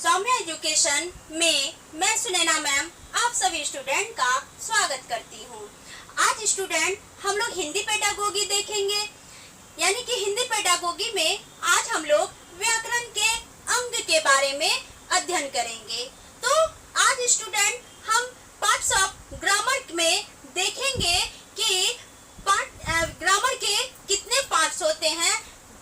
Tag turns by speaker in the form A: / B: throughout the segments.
A: Saumya education में मैं Sunaina ma'am आप सभी स्टूडेंट का स्वागत करती हूँ। आज स्टूडेंट हम लोग हिंदी पेडागोगी देखेंगे, यानी कि हिंदी पेडागोगी में आज हम लोग व्याकरण के अंग के बारे में अध्ययन करेंगे। तो आज स्टूडेंट हम पार्ट्स ऑफ ग्रामर में देखेंगे कि ग्रामर के कितने पार्ट्स होते हैं,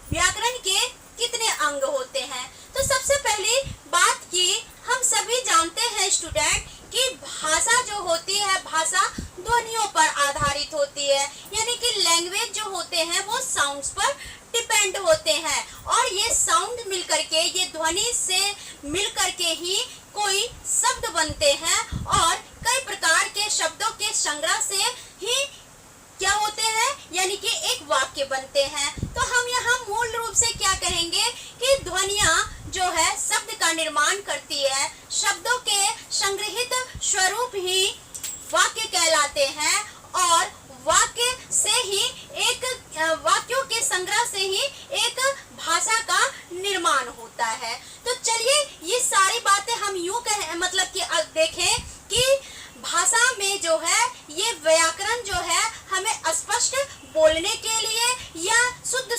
A: व्याकरण के कितने अंग होते हैं। तो सबसे पहली बात की हम सभी जानते हैं स्टूडेंट कि भाषा जो होती है, भाषा ध्वनियों पर आधारित होती है, यानी कि लैंग्वेज जो होते हैं वो साउंड्स पर डिपेंड होते हैं और ये साउंड मिलकर के, ये ध्वनि से मिलकर के ही कोई शब्द बनते हैं और कई प्रकार के शब्दों के संग्रह से ही क्या होते हैं, यानी कि एक वाक्य बनते हैं। तो हम यहाँ मूल रूप से क्या कहेंगे कि ध्वनियाँ जो है शब्द का निर्माण करती है, शब्दों के संग्रहित स्वरूप ही वाक्य कहलाते हैं और वाक्य से ही एक वाक्यों के संग्रह से ही एक भाषा का निर्माण होता है। तो चलिए ये सारी बातें हम यूं कहें, मतलब कि देखें कि भाषा में जो है ये व्याकरण जो है हमें स्पष्ट बोलने के लिए या शुद्ध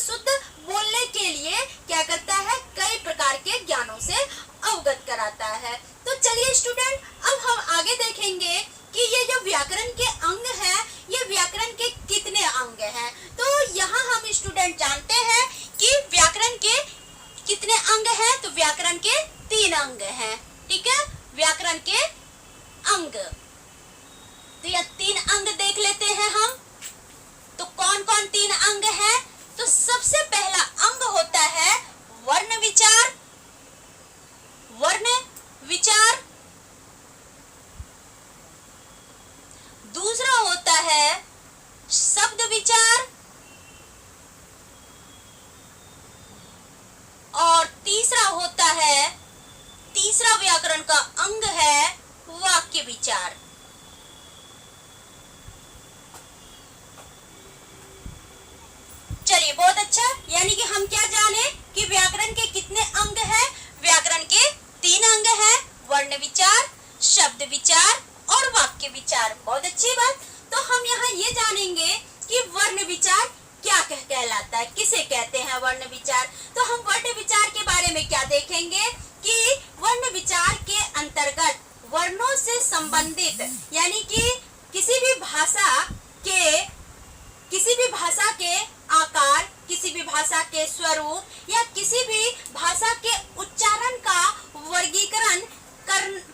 A: बोलने के लिए क्या करता है, कई प्रकार के ज्ञानों से अवगत कराता है। तो चलिए स्टूडेंट अब हम आगे देखेंगे कि ये जो व्याकरण के अंग हैं, ये व्याकरण के कितने अंग हैं। तो यहाँ हम स्टूडेंट जानते हैं कि व्याकरण के कितने अंग हैं, तो व्याकरण के 3 अंग हैं। ठीक है, व्याकरण के अंग, तो ये 3 अंग देख लेते हैं हम। तो कौन कौन 3 अंग हैं? तो सबसे पहला अंग होता है वर्ण विचार, वर्ण विचार। दूसरा होता है शब्द विचार और तीसरा व्याकरण का अंग है वाक्य विचार। चलिए बहुत अच्छा, यानी कि हम क्या जाने कि व्याकरण के कितने अंग हैं। व्याकरण के 3 अंग हैं, वर्ण विचार, शब्द विचार और वाक्य विचार। बहुत अच्छी बात। तो हम यहाँ ये जानेंगे कि वर्ण विचार क्या कहलाता है, किसे कहते हैं वर्ण विचार। तो हम वर्ण विचार के बारे में क्या देखेंगे कि वर्ण विचार के अंतर्गत वर्णों से संबंधित, यानी कि किसी भी भाषा के आकार, किसी भी भाषा के स्वरूप या किसी भी भाषा के उच्चारण का वर्गीकरण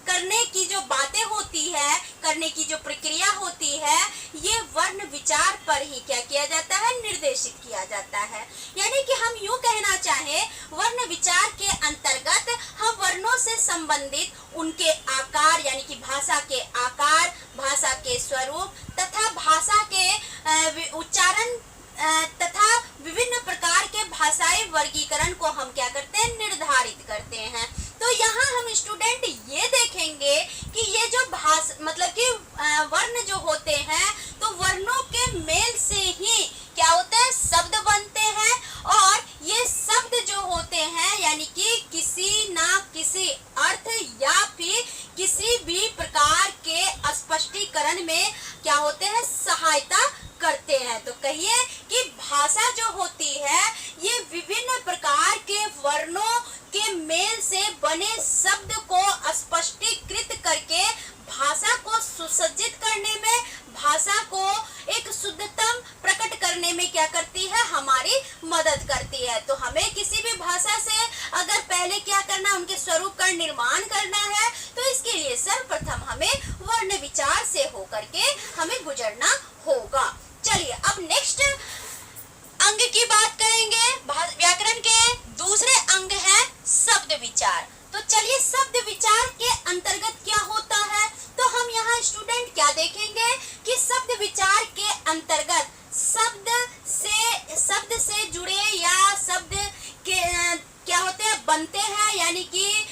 A: करने की जो बातें होती है, करने की जो प्रक्रिया होती है, ये वर्ण विचार पर ही क्या किया जाता है, निर्देशित किया जाता है। यानी कि हम यूं कहना चाहें, वर्ण विचार के अंतर्गत हम वर्णों से संबंधित उनके आकार, यानी कि भाषा के आकार, भाषा के स्वरूप तथा भाषा के उच्चारण तथा विभिन्न प्रकार के भाषाई वर्गीकरण को हम क्या करते हैं, निर्धारित करते हैं। तो यहाँ हम स्टूडेंट ये देखेंगे कि ये जो मतलब कि वर्ण जो होते हैं, तो वर्णों के मेल से ही क्या होता है, शब्द बनते हैं और ये शब्द जो होते हैं, यानी कि किसी ना किसी अर्थ या फिर किसी भी प्रकार के स्पष्टीकरण में क्या होते हैं, सहायता करते हैं। तो कहिए कि भाषा जो होती है ये विभिन्न प्रकार के वर्णों के मेल से बने शब्द को स्पष्टीकृत करके भाषा को सुसज्जित करने में, भाषा को एक शुद्धतम प्रकट करने में क्या करती है, हमारी मदद करती है। तो हमें किसी भी भाषा से अगर पहले क्या करना, उनके स्वरूप का निर्माण करना है, तो इसके लिए सर्वप्रथम हमें वर्ण विचार से होकर के हमें गुजरना होगा। चलिए अब नेक्स्ट अंग की बात करेंगे। व्याकरण के दूसरे अंग है शब्द विचार। तो चलिए शब्द विचार के अंतर्गत क्या होता है, तो हम यहाँ स्टूडेंट क्या देखेंगे कि शब्द विचार के अंतर्गत शब्द से जुड़े या शब्द के क्या होते हैं, बनते हैं, यानी कि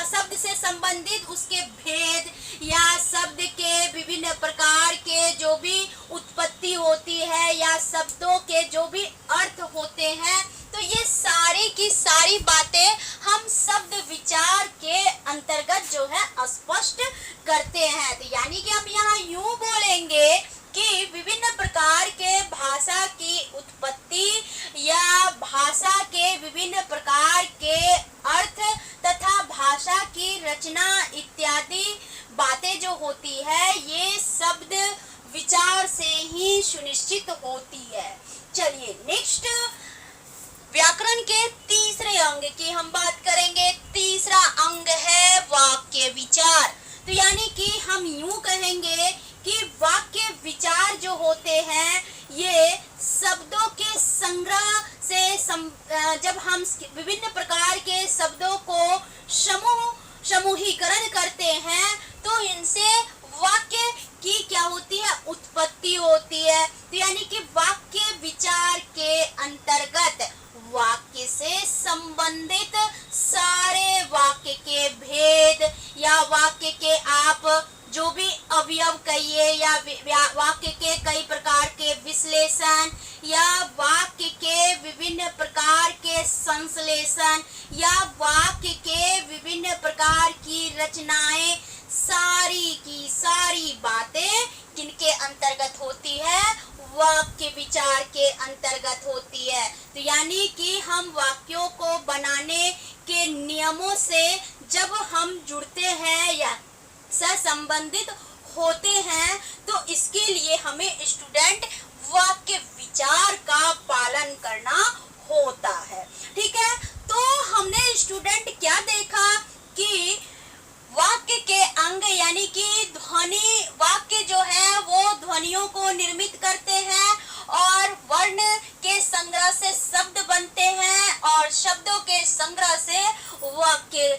A: शब्द से संबंधित उसके भेद या शब्द के विभिन्न प्रकार के जो भी उत्पत्ति होती है या शब्दों के जो भी अर्थ होते हैं, तो ये सारी की सारी बातें हम विचार के अंतर्गत जो है स्पष्ट करते हैं। तो यानी कि आप यहाँ यूं बोलेंगे कि विभिन्न प्रकार के भाषा की उत्पत्ति या भाषा के विभिन्न प्रकार के अर्थ तथा भाषा की रचना इत्यादि बातें जो होती है ये शब्द विचार से ही सुनिश्चित होती है। चलिए नेक्स्ट व्याकरण के तीसरे अंग की हम बात करेंगे। तीसरा अंग है वाक्य विचार। तो यानी कि हम यूं कहेंगे कि वाक्य विचार जो होते हैं ये शब्दों के संग्रह से जब हम विभिन्न प्रकार के शब्दों को समूहीकरण करते हैं तो इनसे वाक्य की क्या होती है, उत्पत्ति होती है। तो यानी कि वाक्य विचार के अंतर्गत वाक्य से संबंधित सारे वाक्य के भेद या वाक्य के आप जो भी अवयव कहिए या वाक्य के कई प्रकार के विश्लेषण या वाक्य के विभिन्न प्रकार के संश्लेषण या वाक्य के विभिन्न प्रकार की रचनाएं, सारी की सारी बातें किनके अंतर्गत होती है, वाक्य विचार के अंतर्गत होती है। तो यानी कि हम वाक्यों को बनाने के नियमों से जब हम जुड़ते हैं या से संबंधित होते हैं तो इसके लिए हमें स्टूडेंट वाक्य विचार का पालन करना होता है। ठीक है, तो हमने स्टूडेंट क्या देखा कि वाक्य के अंग यानी कि ध्वनि, वाक्य जो है वो ध्वनियों को निर्मित करते हैं और वर्ण के संग्रह से शब्द बनते हैं और शब्दों के संग्रह से वाक्य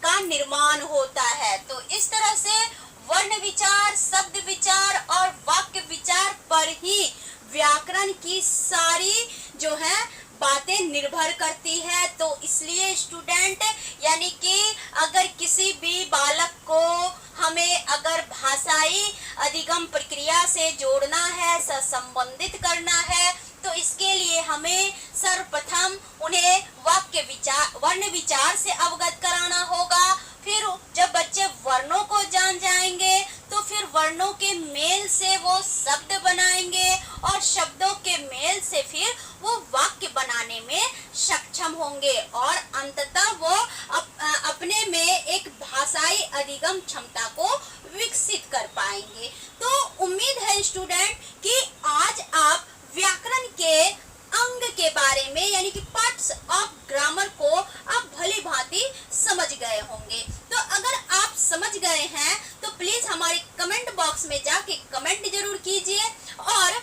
A: का निर्माण होता है। तो इस तरह से वर्ण विचार, शब्द विचार और वाक्य विचार पर ही व्याकरण की सारी जो है बातें निर्भर करती है। तो इसलिए स्टूडेंट यानी कि अगर किसी भी बालक को हमें अगर भाषाई अधिगम प्रक्रिया से जोड़ना है, संबंधित करना है, तो इसके लिए हमें सर्वप्रथम उन्हें वाक्य विचार, वर्ण विचार से अवगत कराना होगा। फिर जब बच्चे वर्णों को जान जाएंगे तो फिर वर्णों के मेल से वो शब्द बनाएंगे और शब्दों के मेल से फिर वो वाक्य बनाने में सक्षम होंगे और अंततः वो अपने में एक भाषाई अधिगम क्षमता को विकसित कर पाएंगे। तो उम्मीद है स्टूडेंट कि आज आप व्याकरण के अंग के बारे में यानी कि पार्ट्स ऑफ ग्रामर को आप भली भांति समझ गए होंगे। तो अगर आप समझ गए हैं तो प्लीज हमारे कमेंट बॉक्स में जाके कमेंट जरूर कीजिए और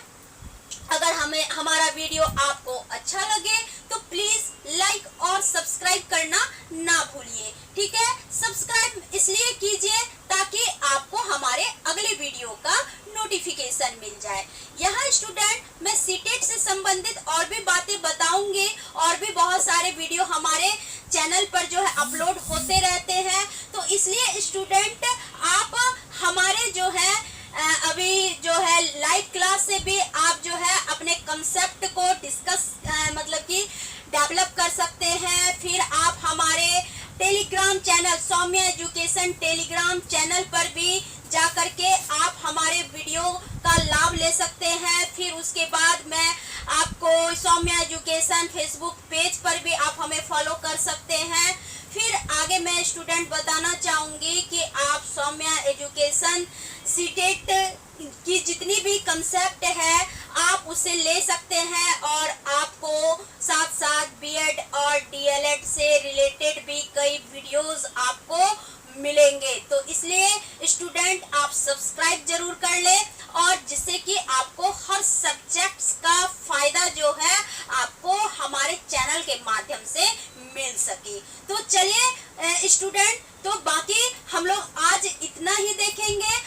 A: अगर हमें हमारा वीडियो आपको अच्छा लगे तो प्लीज लाइक और सब्सक्राइब करना ना भूलिए। ठीक है, सब्सक्राइब इसलिए कीजिए ताकि आपको हमारे अगले वीडियो का नोटिफिकेशन मिल जाए। यहाँ स्टूडेंट मैं सीटेट से संबंधित और भी बातें बताऊंगी और भी बहुत सारे वीडियो हमारे चैनल पर जो है अपलोड होते रहते हैं। तो इसलिए स्टूडेंट आप हमारे जो है अभी जो है लाइव क्लास से भी आप जो है अपने कंसेप्ट को डिस्कस मतलब कि डेवलप कर सकते हैं। फिर आप हमारे Telegram channel Saumya education Telegram channel पर भी जा करके आप हमारे वीडियो का लाभ ले सकते हैं। फिर उसके बाद मैं आपको सौम्या एजुकेशन फेसबुक पेज पर भी आप हमें फॉलो कर सकते हैं। फिर आगे मैं स्टूडेंट बताना चाहूँगी कि आप सौम्या एजुकेशन सीटेट की जितनी भी कंसेप्ट है आप उसे ले सकते हैं और आपको साथ साथ बीएड और डीएलएड से रिलेटेड भी कई वीडियोस आपको मिलेंगे। तो इसलिए स्टूडेंट आप सब्सक्राइब जरूर कर ले और जिससे कि आपको हर सब्जेक्ट्स का फायदा जो है आपको हमारे चैनल के माध्यम से मिल सके। तो चलिए स्टूडेंट, तो बाकी हम लोग आज इतना ही देखेंगे